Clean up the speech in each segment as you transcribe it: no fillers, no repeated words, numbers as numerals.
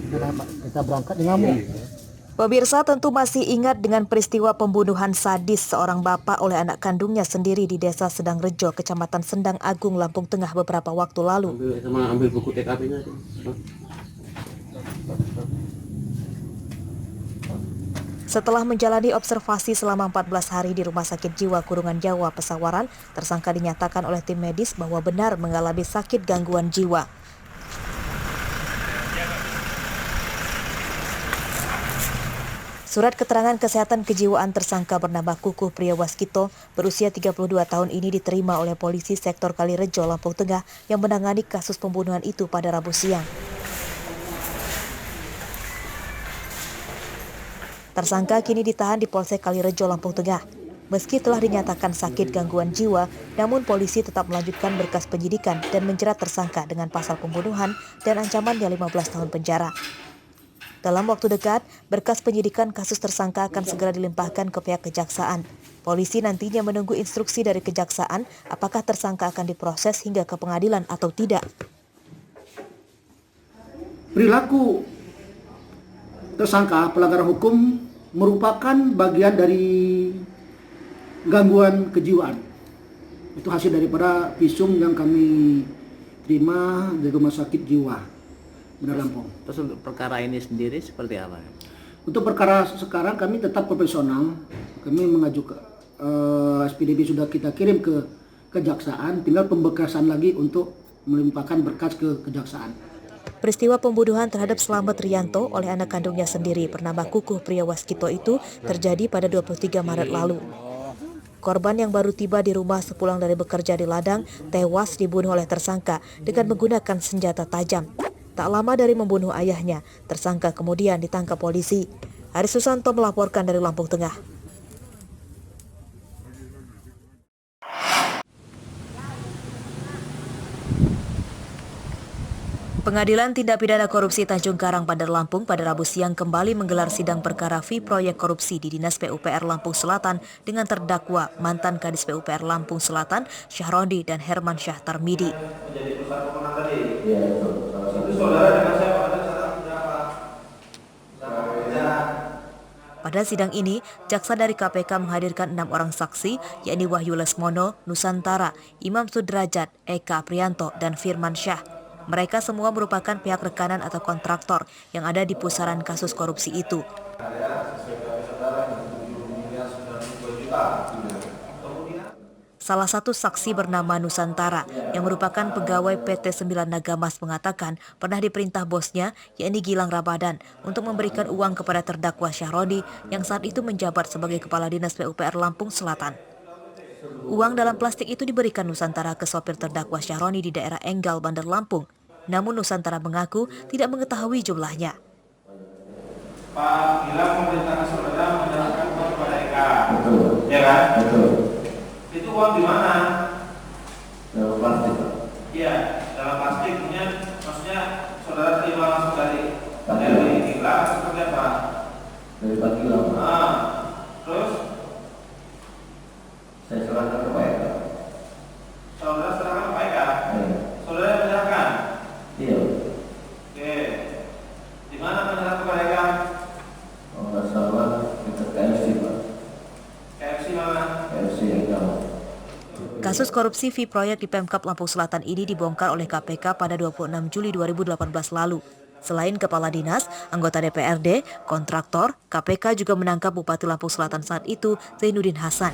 kita berangkat di ngamuk. Pemirsa tentu masih ingat dengan peristiwa pembunuhan sadis seorang bapak oleh anak kandungnya sendiri di Desa Sedang Rejo, Kecamatan Sendang Agung, Lampung Tengah beberapa waktu lalu. Ambil buku TKP-nya. Setelah menjalani observasi selama 14 hari di Rumah Sakit Jiwa Kurungan Jawa, Pesawaran, tersangka dinyatakan oleh tim medis bahwa benar mengalami sakit gangguan jiwa. Surat keterangan kesehatan kejiwaan tersangka bernama Kukuh Priyawaskito berusia 32 tahun ini diterima oleh polisi sektor Kalirejo, Lampung Tengah yang menangani kasus pembunuhan itu pada Rabu siang. Tersangka kini ditahan di Polsek Kalirejo, Lampung Tengah. Meski telah dinyatakan sakit gangguan jiwa, namun polisi tetap melanjutkan berkas penyidikan dan menjerat tersangka dengan pasal pembunuhan dan ancamannya 15 tahun penjara. Dalam waktu dekat, berkas penyidikan kasus tersangka akan segera dilimpahkan ke pihak kejaksaan. Polisi nantinya menunggu instruksi dari kejaksaan apakah tersangka akan diproses hingga ke pengadilan atau tidak. Perilaku tersangka pelanggaran hukum merupakan bagian dari gangguan kejiwaan. Itu hasil daripada visum yang kami terima dari Rumah Sakit Jiwa Benar Lampung. Terus untuk perkara ini sendiri seperti apa? Untuk perkara sekarang kami tetap profesional. Kami mengajukan SPDB sudah kita kirim ke kejaksaan, tinggal pemberkasan lagi untuk melimpahkan berkas ke kejaksaan. Peristiwa pembunuhan terhadap Slamet Rianto oleh anak kandungnya sendiri bernama Kukuh Priyawaskito itu terjadi pada 23 Maret lalu. Korban yang baru tiba di rumah sepulang dari bekerja di ladang tewas dibunuh oleh tersangka dengan menggunakan senjata tajam. Tak lama dari membunuh ayahnya, tersangka kemudian ditangkap polisi. Haris Susanto melaporkan dari Lampung Tengah. Pengadilan Tindak Pidana Korupsi Tanjung Karang, Bandar Lampung pada Rabu siang kembali menggelar sidang perkara fee proyek korupsi di Dinas PUPR Lampung Selatan dengan terdakwa mantan Kadis PUPR Lampung Selatan Syahroni dan Herman Syah Tarmidi. Pada sidang ini, jaksa dari KPK menghadirkan 6 orang saksi, yakni Wahyu Lesmono, Nusantara, Imam Sudrajat, Eka Aprianto, dan Firman Syah. Mereka semua merupakan pihak rekanan atau kontraktor yang ada di pusaran kasus korupsi itu. Salah satu saksi bernama Nusantara yang merupakan pegawai PT 9 Nagamas mengatakan pernah diperintah bosnya, yakni Gilang Ramadan, untuk memberikan uang kepada terdakwa Syahroni yang saat itu menjabat sebagai Kepala Dinas PUPR Lampung Selatan. Uang dalam plastik itu diberikan Nusantara ke sopir terdakwa Syahroni di daerah Enggal, Bandar Lampung. Namun Nusantara mengaku tidak mengetahui jumlahnya. Pak Gilang memerintahkan saudara menyerahkan uang kepada Eka. Betul. Ya kan? Betul. Itu uang di mana? Dalam plastik. Iya, dalam plastik. Maksudnya saudara terima langsung dari Gilang seperti apa? Dari Pak Gilang. Terus? Saya serahkan ke Pak Eka. Saudara serahkan ke Pak Eka? Iya. Saudara menyerahkan? Iya. Oke. Di mana menyerahkan kepada Eka? Oh, nggak salah kita KFC, Pak. KFC mana? KFC yang jauh. Kasus korupsi fee proyek di Pemkab Lampung Selatan ini dibongkar oleh KPK pada 26 Juli 2018 lalu. Selain kepala dinas, anggota DPRD, kontraktor, KPK juga menangkap Bupati Lampung Selatan saat itu, Zainuddin Hasan.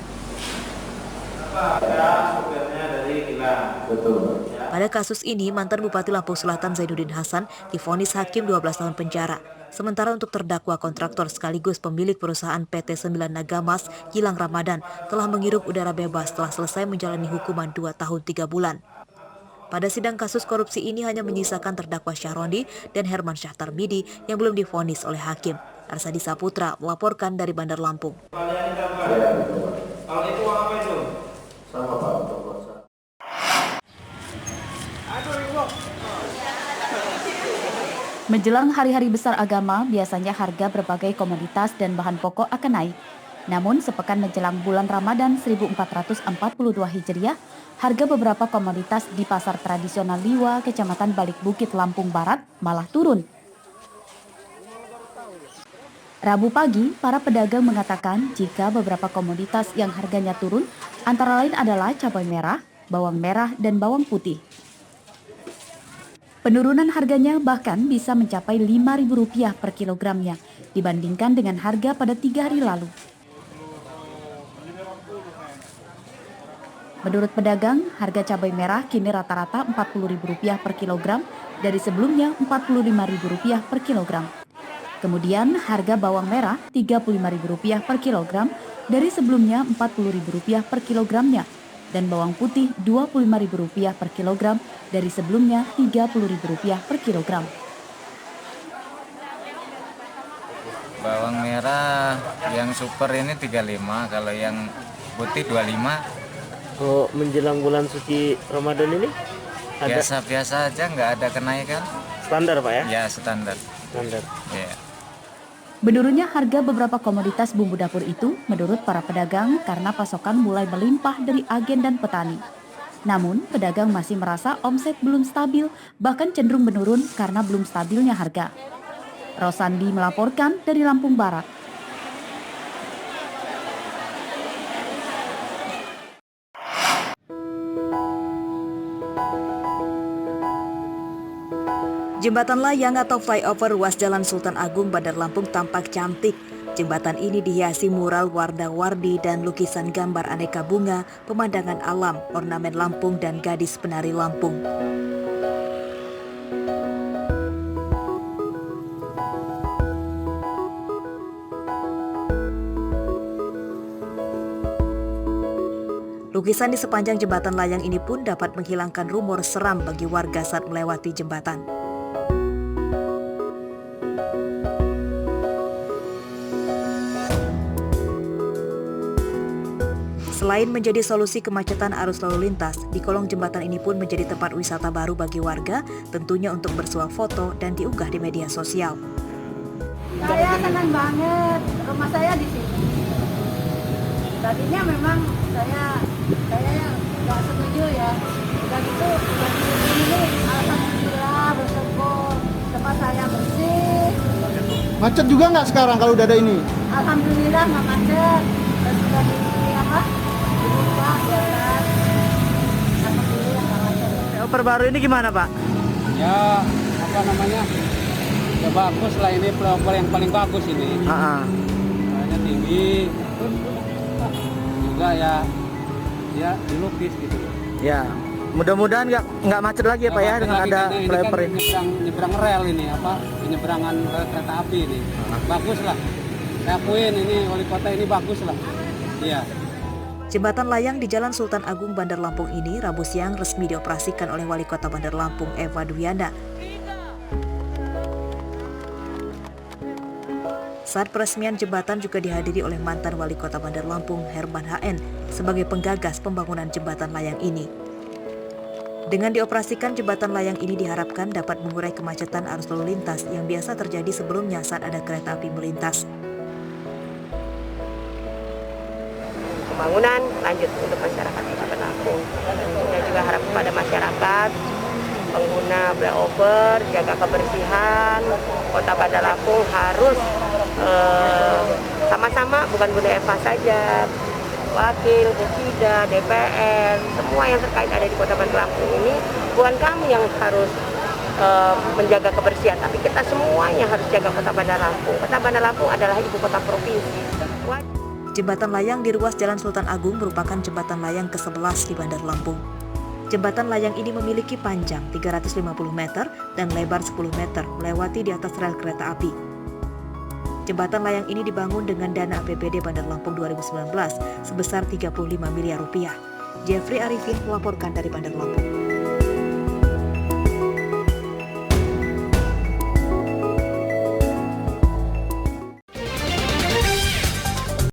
Pada kasus ini, mantan Bupati Lampung Selatan Zainuddin Hasan divonis hakim 12 tahun penjara. Sementara untuk terdakwa kontraktor sekaligus pemilik perusahaan PT 9 Nagamas, Gilang Ramadan, telah menghirup udara bebas setelah selesai menjalani hukuman 2 tahun 3 bulan. Pada sidang kasus korupsi ini hanya menyisakan terdakwa Syahroni dan Herman Syah Tarmidi yang belum divonis oleh hakim. Arsadi Saputra melaporkan dari Bandar Lampung. Kalau itu uang apa itu? Sama Pak. Menjelang hari-hari besar agama, biasanya harga berbagai komoditas dan bahan pokok akan naik. Namun, sepekan menjelang bulan Ramadan 1442 Hijriah, harga beberapa komoditas di pasar tradisional Liwa, Kecamatan Balik Bukit, Lampung Barat, malah turun. Rabu pagi, para pedagang mengatakan jika beberapa komoditas yang harganya turun, antara lain adalah cabai merah, bawang merah, dan bawang putih. Penurunan harganya bahkan bisa mencapai Rp5.000 per kilogramnya dibandingkan dengan harga pada 3 hari lalu. Menurut pedagang, harga cabai merah kini rata-rata Rp40.000 per kilogram dari sebelumnya Rp45.000 per kilogram. Kemudian harga bawang merah Rp35.000 per kilogram dari sebelumnya Rp40.000 per kilogramnya dan bawang putih Rp25.000 per kilogram dari sebelumnya Rp30.000 per kilogram. Bawang merah yang super ini 35, kalau yang putih 25. Oh, menjelang bulan suci Ramadan ini ada Biasa-biasa aja, nggak ada kenaikan. standar Pak ya? Ya standar. Standar. Ya. Menurunnya harga beberapa komoditas bumbu dapur itu menurut para pedagang karena pasokan mulai melimpah dari agen dan petani. Namun, pedagang masih merasa omset belum stabil, bahkan cenderung menurun karena belum stabilnya harga. Rosandi melaporkan dari Lampung Barat. Jembatan layang atau flyover ruas Jalan Sultan Agung Bandar Lampung tampak cantik. Jembatan ini dihiasi mural warna-warni dan lukisan gambar aneka bunga, pemandangan alam, ornamen Lampung, dan gadis penari Lampung. Lukisan di sepanjang jembatan layang ini pun dapat menghilangkan rumor seram bagi warga saat melewati jembatan. Selain menjadi solusi kemacetan arus lalu lintas, di kolong jembatan ini pun menjadi tempat wisata baru bagi warga, tentunya untuk bersuah foto dan diunggah di media sosial. Saya senang banget, rumah saya di sini. Tadinya memang saya nggak setuju ya. Udah gitu, ini alhamdulillah bersyukur tempat saya bersih. Macet juga nggak sekarang kalau udah ada ini? Alhamdulillah nggak macet. Terus sudah dibuka jalan. Alhamdulillah nggak macet. Perbaru ini gimana Pak? Ya, apa namanya? Ya bagus lah, ini flyover yang paling bagus ini. Kayaknya tinggi. Juga ya dilukis gitu. Ya, mudah-mudahan nggak macet lagi ya Pak ya dengan ada flyover ini. Nyebrang rel ini penyeberangan rel kereta api ini. Bagus lah. Saya akuin ini wali kota ini bagus lah. Iya. Jembatan layang di Jalan Sultan Agung Bandar Lampung ini Rabu siang resmi dioperasikan oleh Wali Kota Bandar Lampung Eva Duyanda. Saat peresmian jembatan juga dihadiri oleh mantan Wali Kota Bandar Lampung Herman HN sebagai penggagas pembangunan jembatan layang ini. Dengan dioperasikan jembatan layang ini diharapkan dapat mengurai kemacetan arus lalu lintas yang biasa terjadi sebelumnya saat ada kereta api melintas. Pembangunan lanjut untuk masyarakat Kota Bandar Lampung. Tentunya juga harap kepada masyarakat pengguna flyover jaga kebersihan. Kota Bandar Lampung harus sama-sama, bukan Bunda Eva saja, wakil, Bukida, DPR, semua yang terkait ada di Kota Bandar Lampung ini, bukan kami yang harus menjaga kebersihan, tapi kita semuanya harus jaga Kota Bandar Lampung. Kota Bandar Lampung adalah ibu kota provinsi. Jembatan layang di ruas Jalan Sultan Agung merupakan jembatan layang ke-11 di Bandar Lampung. Jembatan layang ini memiliki panjang 350 meter dan lebar 10 meter melewati di atas rel kereta api. Jembatan layang ini dibangun dengan dana APBD Bandar Lampung 2019 sebesar Rp35 miliar. Jeffrey Arifin melaporkan dari Bandar Lampung.